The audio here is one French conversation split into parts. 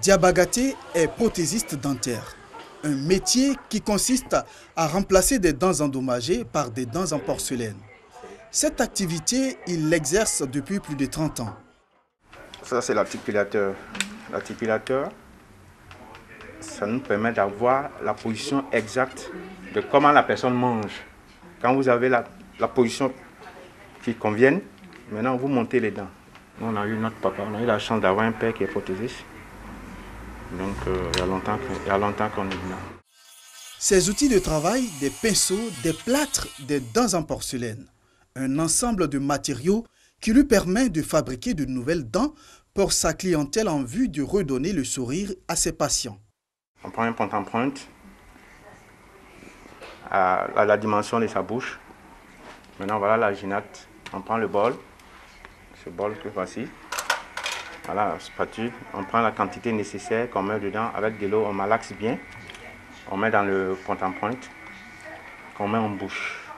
Diabagaté est prothésiste dentaire, un métier qui consiste à remplacer des dents endommagées par des dents en porcelaine. Cette activité, il l'exerce depuis plus de 30 ans. Ça, c'est l'articulateur. L'articulateur, ça nous permet d'avoir la position exacte de comment la personne mange. Quand vous avez la position qui convient, maintenant vous montez les dents. Nous, on a eu notre papa, on a eu la chance d'avoir un père qui est prothésiste. Donc il y a longtemps qu'on est là. Ces outils de travail, des pinceaux, des plâtres, des dents en porcelaine. Un ensemble de matériaux qui lui permet de fabriquer de nouvelles dents pour sa clientèle en vue de redonner le sourire à ses patients. On prend un porte-empreinte à la dimension de sa bouche. Maintenant, voilà la ginate. On prend le bol, ce bol que voici. Voilà la spatule. On prend la quantité nécessaire qu'on met dedans avec de l'eau. On malaxe bien. On met dans le porte-empreinte qu'on met en bouche.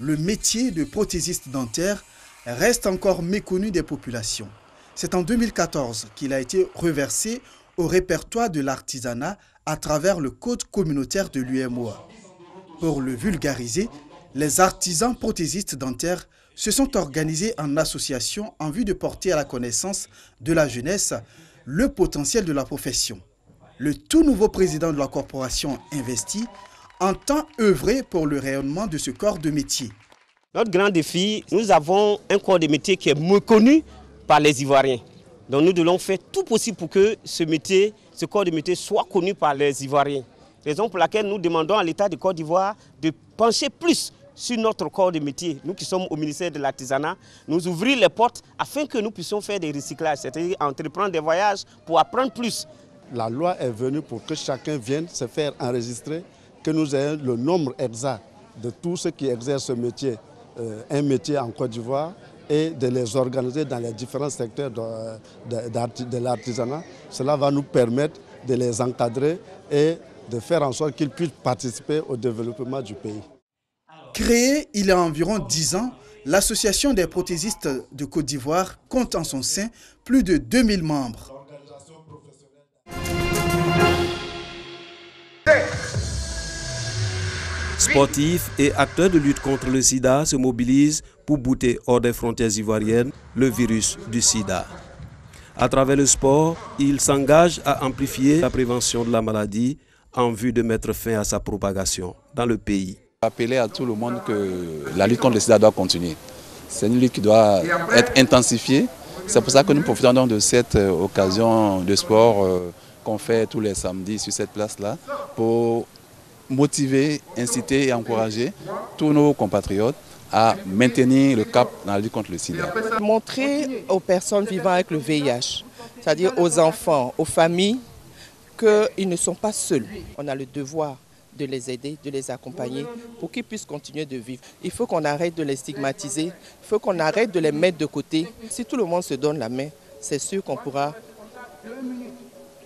Le métier de prothésiste dentaire reste encore méconnu des populations. C'est en 2014 qu'il a été reversé au répertoire de l'artisanat à travers le code communautaire de l'UMOA. Pour le vulgariser, les artisans prothésistes dentaires se sont organisés en association en vue de porter à la connaissance de la jeunesse le potentiel de la profession. Le tout nouveau président de la corporation Investi entend œuvrer pour le rayonnement de ce corps de métier. Notre grand défi, nous avons un corps de métier qui est méconnu par les Ivoiriens. Donc nous devons faire tout possible pour que ce corps de métier soit connu par les Ivoiriens. Raison pour laquelle nous demandons à l'État de Côte d'Ivoire de pencher plus sur notre corps de métier. Nous qui sommes au ministère de l'Artisanat, nous ouvrir les portes afin que nous puissions faire des recyclages, c'est-à-dire entreprendre des voyages pour apprendre plus. La loi est venue pour que chacun vienne se faire enregistrer, que nous ayons le nombre exact de tous ceux qui exercent ce métier, un métier en Côte d'Ivoire, et de les organiser dans les différents secteurs de l'artisanat. Cela va nous permettre de les encadrer et de faire en sorte qu'ils puissent participer au développement du pays. Créée il y a environ 10 ans, l'Association des prothésistes de Côte d'Ivoire compte en son sein plus de 2000 membres. Sportifs et acteurs de lutte contre le sida se mobilisent pour bouter hors des frontières ivoiriennes le virus du sida. À travers le sport, ils s'engagent à amplifier la prévention de la maladie en vue de mettre fin à sa propagation dans le pays. Appeler à tout le monde que la lutte contre le sida doit continuer. C'est une lutte qui doit être intensifiée. C'est pour ça que nous profitons donc de cette occasion de sport qu'on fait tous les samedis sur cette place-là pour motiver, inciter et encourager tous nos compatriotes à maintenir le cap dans la lutte contre le sida. Montrer aux personnes vivant avec le VIH, c'est-à-dire aux enfants, aux familles, qu'ils ne sont pas seuls. On a le devoir de les aider, de les accompagner pour qu'ils puissent continuer de vivre. Il faut qu'on arrête de les stigmatiser, il faut qu'on arrête de les mettre de côté. Si tout le monde se donne la main, c'est sûr qu'on pourra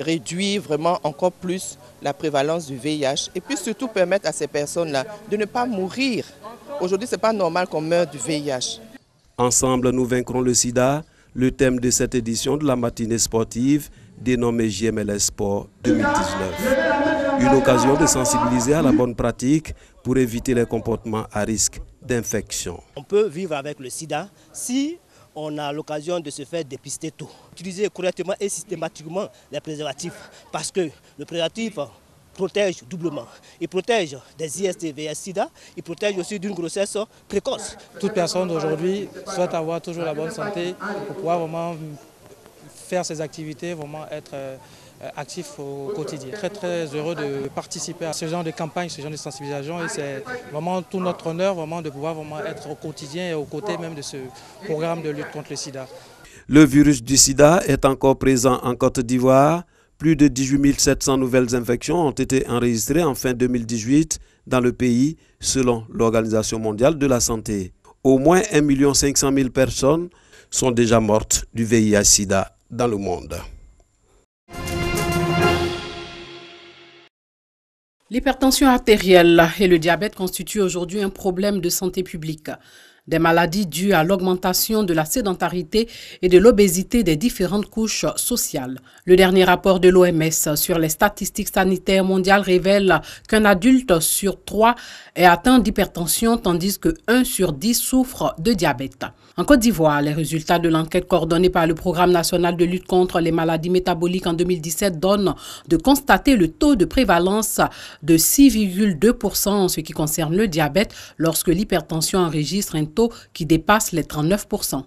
réduire vraiment encore plus la prévalence du VIH et puis surtout permettre à ces personnes-là de ne pas mourir. Aujourd'hui, ce n'est pas normal qu'on meure du VIH. Ensemble, nous vaincrons le sida, le thème de cette édition de la matinée sportive dénommée JMLS Sport 2019. Une occasion de sensibiliser à la bonne pratique pour éviter les comportements à risque d'infection. On peut vivre avec le sida si on a l'occasion de se faire dépister tôt. Utiliser correctement et systématiquement les préservatifs parce que le préservatif protège doublement. Il protège des IST, VIH, SIDA, il protège aussi d'une grossesse précoce. Toute personne aujourd'hui souhaite avoir toujours la bonne santé pour pouvoir vraiment faire ses activités, vraiment être actif au quotidien. Très heureux de participer à ce genre de campagne, ce genre de sensibilisation et c'est vraiment tout notre honneur vraiment de pouvoir vraiment être au quotidien et aux côtés même de ce programme de lutte contre le sida. Le virus du sida est encore présent en Côte d'Ivoire. Plus de 18 700 nouvelles infections ont été enregistrées en fin 2018 dans le pays, selon l'Organisation mondiale de la santé. Au moins 1 500 000 personnes sont déjà mortes du VIH-Sida dans le monde. L'hypertension artérielle et le diabète constituent aujourd'hui un problème de santé publique. des maladies dues à l'augmentation de la sédentarité et de l'obésité des différentes couches sociales. Le dernier rapport de l'OMS sur les statistiques sanitaires mondiales révèle qu'un adulte sur 3 est atteint d'hypertension, tandis que 1 sur 10 souffre de diabète. En Côte d'Ivoire, les résultats de l'enquête coordonnée par le Programme national de lutte contre les maladies métaboliques en 2017 donnent de constater le taux de prévalence de 6,2% en ce qui concerne le diabète, lorsque l'hypertension enregistre un taux qui dépasse les 39%.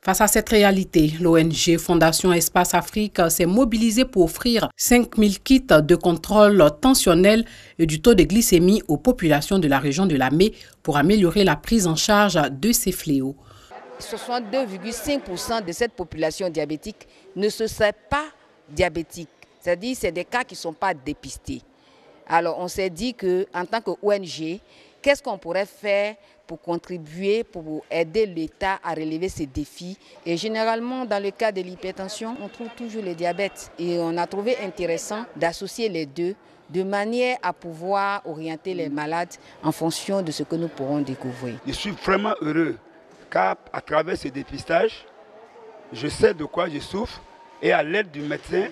Face à cette réalité, l'ONG Fondation Espace Afrique s'est mobilisée pour offrir 5000 kits de contrôle tensionnel et du taux de glycémie aux populations de la région de Lamé pour améliorer la prise en charge de ces fléaux. 62,5% de cette population diabétique ne se sait pas diabétique. C'est-à-dire que c'est des cas qui ne sont pas dépistés. Alors on s'est dit qu'en tant qu'ONG, qu'est-ce qu'on pourrait faire pour contribuer, pour aider l'État à relever ces défis. Et généralement, dans le cas de l'hypertension, on trouve toujours le diabète. Et on a trouvé intéressant d'associer les deux de manière à pouvoir orienter les malades en fonction de ce que nous pourrons découvrir. Je suis vraiment heureux car à travers ce dépistage, je sais de quoi je souffre et à l'aide du médecin,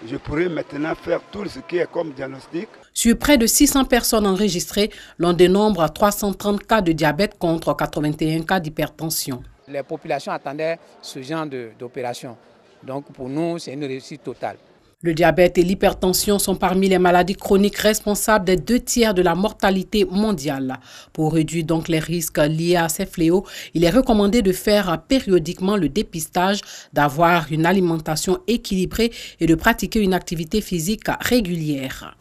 je pourrais maintenant faire tout ce qui est comme diagnostic. Sur près de 600 personnes enregistrées, l'on dénombre 330 cas de diabète contre 81 cas d'hypertension. Les populations attendaient ce genre d'opération. Donc pour nous, c'est une réussite totale. Le diabète et l'hypertension sont parmi les maladies chroniques responsables des 2/3 de la mortalité mondiale. Pour réduire donc les risques liés à ces fléaux, il est recommandé de faire périodiquement le dépistage, d'avoir une alimentation équilibrée et de pratiquer une activité physique régulière.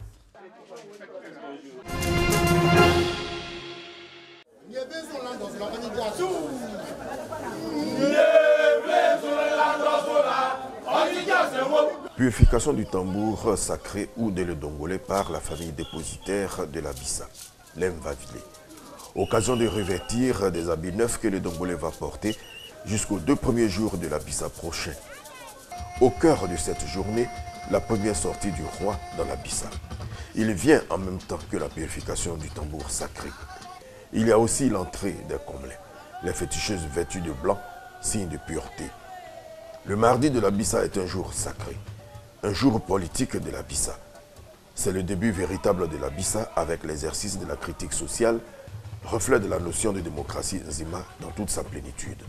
Purification du tambour sacré ou de l'Edongolé par la famille dépositaire de la Bissa, l'Mvavile. Occasion de revêtir des habits neufs que l'Edongolé va porter jusqu'aux 2 premiers jours de la Bissa prochaine. Au cœur de cette journée, la première sortie du roi dans la Bissa. Il vient en même temps que la purification du tambour sacré. Il y a aussi l'entrée des comblés, les féticheuses vêtues de blanc, signe de pureté. Le mardi de la Bissa est un jour sacré, un jour politique de la Bissa. C'est le début véritable de la Bissa avec l'exercice de la critique sociale, reflet de la notion de démocratie Nzima dans toute sa plénitude.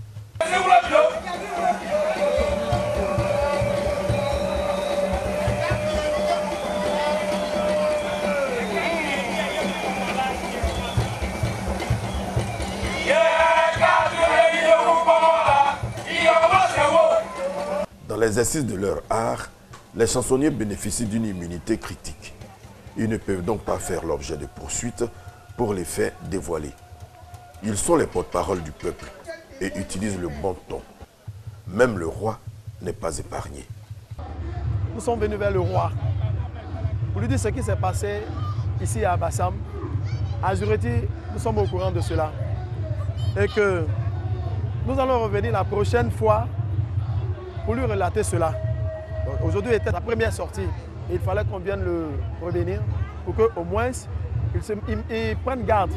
Dans l'exercice de leur art, les chansonniers bénéficient d'une immunité critique. Ils ne peuvent donc pas faire l'objet de poursuites pour les faits dévoilés. Ils sont les porte-parole du peuple et utilisent le bon ton. Même le roi n'est pas épargné. Nous sommes venus vers le roi pour lui dire ce qui s'est passé ici à Bassam. À Zureti, nous sommes au courant de cela. Et que nous allons revenir la prochaine fois pour lui relater cela. Aujourd'hui était la première sortie et il fallait qu'on vienne le prévenir pour qu'au moins il prenne garde.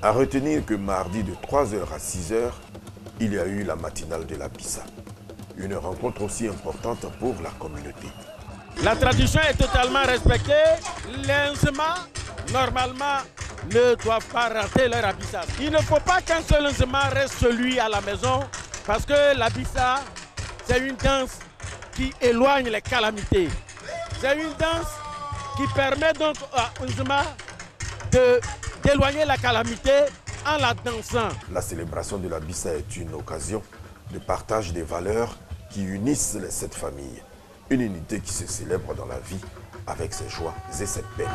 À retenir que mardi de 3h à 6h, il y a eu la matinale de la Bissa. Une rencontre aussi importante pour la communauté. La tradition est totalement respectée. Les Nzema, normalement, ne doivent pas rater leur Bissa. Il ne faut pas qu'un seul Nzema reste celui à la maison parce que la Bissa, c'est une danse qui éloigne les calamités. C'est une danse qui permet donc à Nzema d'éloigner la calamité en la dansant. La célébration de la Bissa est une occasion de partage des valeurs qui unissent les 7 familles. Une unité qui se célèbre dans la vie avec ses joies et ses peines.